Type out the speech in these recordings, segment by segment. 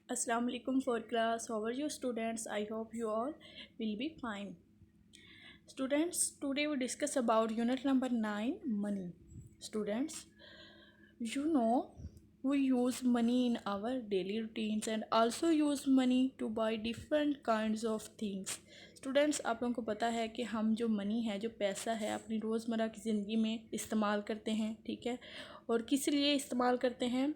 Assalamu alaikum for class. How are you students? I hope you all will be fine. Students, today we discuss about unit number 9, money. Students, you know we use money in our daily routines and also use money to buy different kinds of things. Students, आप लोगों को पता है कि हम जो money है, जो पैसा है, अपनी रोज़मर्रा की ज़िंदगी में इस्तेमाल करते हैं, ठीक है। और किस लिए इस्तेमाल करते हैं?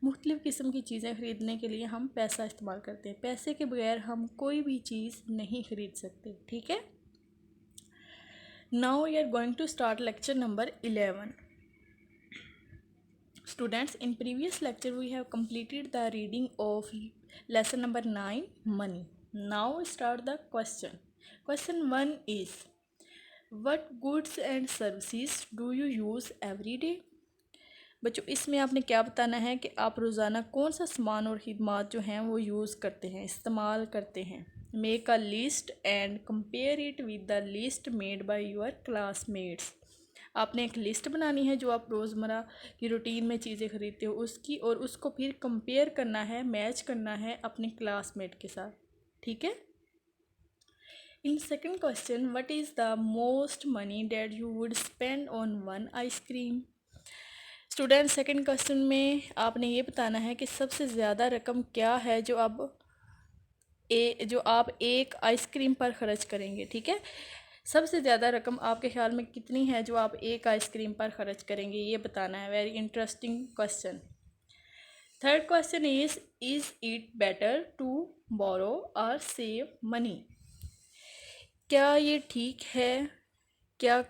मुख्तलिफ़ किस्म की चीज़ें ख़रीदने के लिए हम पैसा इस्तेमाल करते हैं। पैसे के बगैर हम कोई भी चीज़ नहीं ख़रीद सकते, ठीक है। Now we are going to start lecture number 11. Students, in previous lecture we have completed the reading of lesson number 9, money. Now we start the question. Question 1 is, what goods and services do you use every day? बच्चों, इसमें आपने क्या बताना है कि आप रोज़ाना कौन सा सामान और खिदमात जो हैं वो यूज़ करते हैं, इस्तेमाल करते हैं। Make a list and compare it with the list made by your classmates. आपने एक लिस्ट बनानी है जो आप रोज़मर्रा की रूटीन में चीज़ें ख़रीदते हो उसकी, और उसको फिर कंपेयर करना है, मैच करना है अपने क्लासमेट के साथ, ठीक है। In second question, what is the most money that you would spend on one ice cream? Student, second question में आपने ये बताना है कि सबसे ज़्यादा रकम क्या है जो आप एक आइसक्रीम पर ख़र्च करेंगे, ठीक है। सबसे ज़्यादा रकम आपके ख्याल में कितनी है जो आप एक आइसक्रीम पर ख़र्च करेंगे, ये बताना है। Very interesting question. Third question is it better to borrow or save money? क्या ये ठीक है, क्या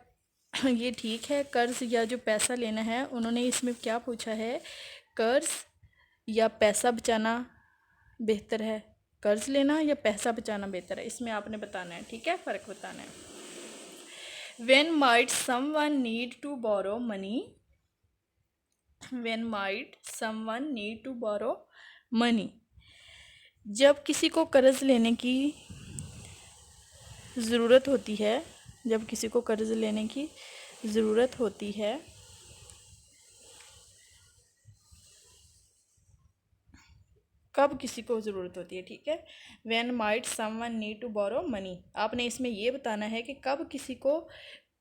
ये ठीक है कर्ज़ या जो पैसा लेना है? उन्होंने इसमें क्या पूछा है, कर्ज़ या पैसा बचाना बेहतर है? कर्ज़ लेना या पैसा बचाना बेहतर है, इसमें आपने बताना है, ठीक है, फ़र्क बताना है। When might someone need to borrow money? When might someone need to borrow money? जब किसी को कर्ज़ लेने की ज़रूरत होती है, जब किसी को कर्ज़ लेने की ज़रूरत होती है, कब किसी को ज़रूरत होती है, ठीक है। When might someone need to borrow money? आपने इसमें ये बताना है कि कब किसी को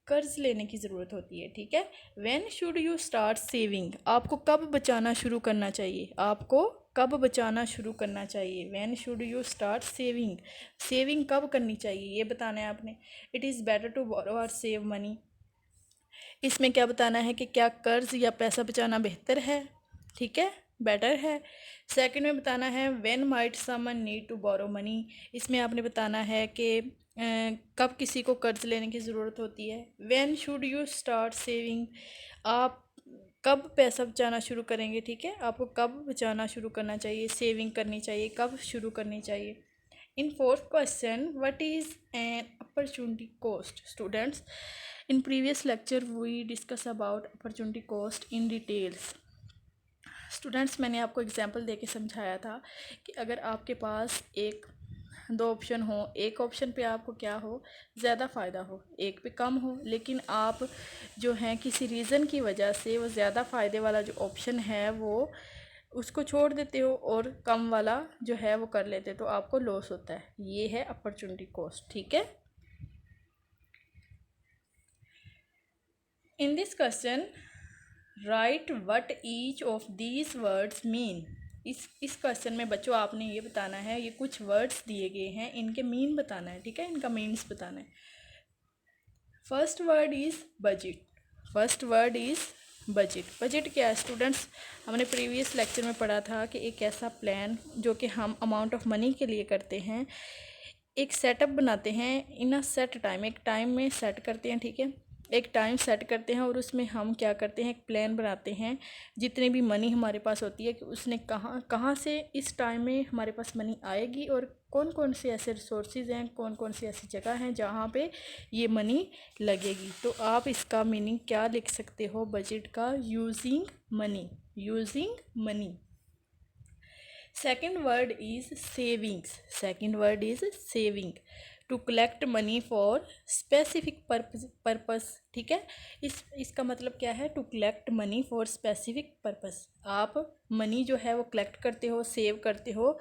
कर्ज लेने की ज़रूरत होती है, ठीक है। When should you start saving? आपको कब बचाना शुरू करना चाहिए, आपको कब बचाना शुरू करना चाहिए। When should you start saving? Saving कब करनी चाहिए, ये बताना है आपने। It is better to borrow or save money? इसमें क्या बताना है कि क्या कर्ज या पैसा बचाना बेहतर है, ठीक है, बेटर है। सेकंड में बताना है when might someone need to borrow money. इसमें आपने बताना है कि कब किसी को कर्ज लेने की ज़रूरत होती है। When should you start saving, आप कब पैसा बचाना शुरू करेंगे, ठीक है, आपको कब बचाना शुरू करना चाहिए, सेविंग करनी चाहिए, कब शुरू करनी चाहिए। In fourth question, what is an opportunity cost? Students, in previous lecture we discuss about opportunity cost in details. Students, मैंने आपको एग्जांपल देके समझाया था कि अगर आपके पास एक दो ऑप्शन हो, एक ऑप्शन पे आपको क्या हो, ज़्यादा फ़ायदा हो, एक पे कम हो, लेकिन आप जो हैं किसी रीज़न की वजह से वो ज़्यादा फ़ायदे वाला जो ऑप्शन है वो उसको छोड़ देते हो और कम वाला जो है वो कर लेते, तो आपको लॉस होता है। ये है अपॉर्चुनिटी कॉस्ट, ठीक है। In this question, write what each of these words mean. इस क्वेश्चन में बच्चों आपने ये बताना है, ये कुछ वर्ड्स दिए गए हैं, इनके मीन बताना है, ठीक है, इनका मीन्स बताना है। First word is budget. First word is budget. Budget क्या है स्टूडेंट्स? हमने प्रीवियस लेक्चर में पढ़ा था कि एक ऐसा प्लान जो कि हम अमाउंट ऑफ मनी के लिए करते हैं, एक सेटअप बनाते हैं इन अ सेट टाइम, एक टाइम में सेट करते हैं, ठीक है, एक टाइम सेट करते हैं और उसमें हम क्या करते हैं, एक प्लान बनाते हैं जितने भी मनी हमारे पास होती है कि उसने कहाँ से इस टाइम में हमारे पास मनी आएगी और कौन कौन से ऐसे रिसोर्सेज हैं, कौन कौन सी ऐसी जगह हैं जहाँ पे ये मनी लगेगी। तो आप इसका मीनिंग क्या लिख सकते हो बजट का? Using money, using money. Second word is savings. Second word is saving. To collect money for specific purpose. ठीक है, इसका मतलब क्या है, to collect money for specific purpose. आप मनी जो है वो कलेक्ट करते हो, सेव करते हो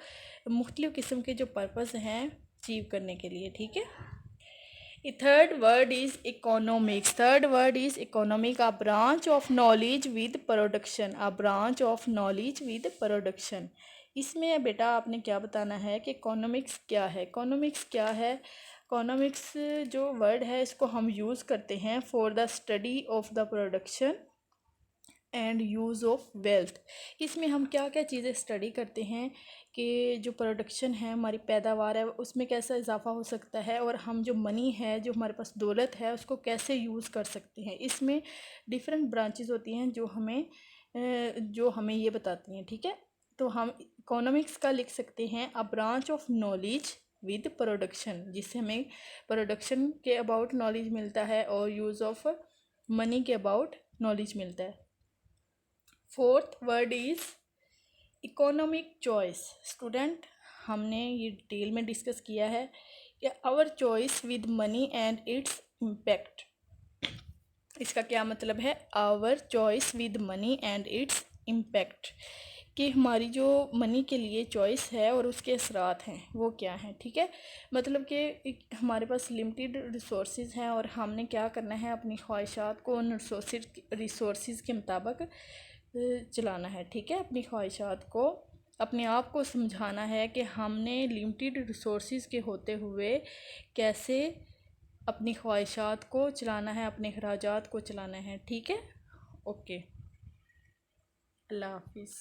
मुख्तलिफ़ किस्म के जो पर्पस हैं अचीव करने के लिए। ठीक है, third word is economics. Third word is economic, a branch of knowledge with production. A branch of knowledge with production. इसमें बेटा आपने क्या बताना है कि इकोनॉमिक्स क्या है। इकोनॉमिक्स क्या है, इकोनॉमिक्स जो वर्ड है इसको हम यूज़ करते हैं for the study of the production and use of wealth. इसमें हम क्या क्या चीज़ें स्टडी करते हैं कि जो प्रोडक्शन है, हमारी पैदावार है, उसमें कैसा इजाफा हो सकता है, और हम जो मनी है, जो हमारे पास दौलत है, उसको कैसे यूज़ कर सकते हैं। इसमें डिफरेंट ब्रांचेस होती हैं जो हमें ये बताती हैं। ठीक है, तो हम इकोनॉमिक्स का लिख सकते हैं a branch of knowledge with production, जिससे हमें प्रोडक्शन के अबाउट नॉलेज मिलता है और यूज़ ऑफ मनी के अबाउट नॉलेज मिलता है। Fourth word is economic choice. Student, हमने ये डिटेल में डिस्कस किया है कि our choice with money and its impact. इसका क्या मतलब है, our choice with money and its impact, कि हमारी जो मनी के लिए चॉइस है और उसके असरात हैं वो क्या हैं। ठीक है, मतलब कि हमारे पास लिमिटेड रिसोर्सेज हैं और हमने क्या करना है, अपनी ख्वाहिशात को उन रिसोर्सेज के मुताबिक चलाना है। ठीक है, अपनी ख्वाहिशात को, अपने आप को समझाना है कि हमने लिमिटेड रिसोर्सेज के होते हुए कैसे अपनी ख्वाहिशात को चलाना है, अपने अखराजात को चलाना है। ठीक है, ओके, अल्लाह हाफिज़।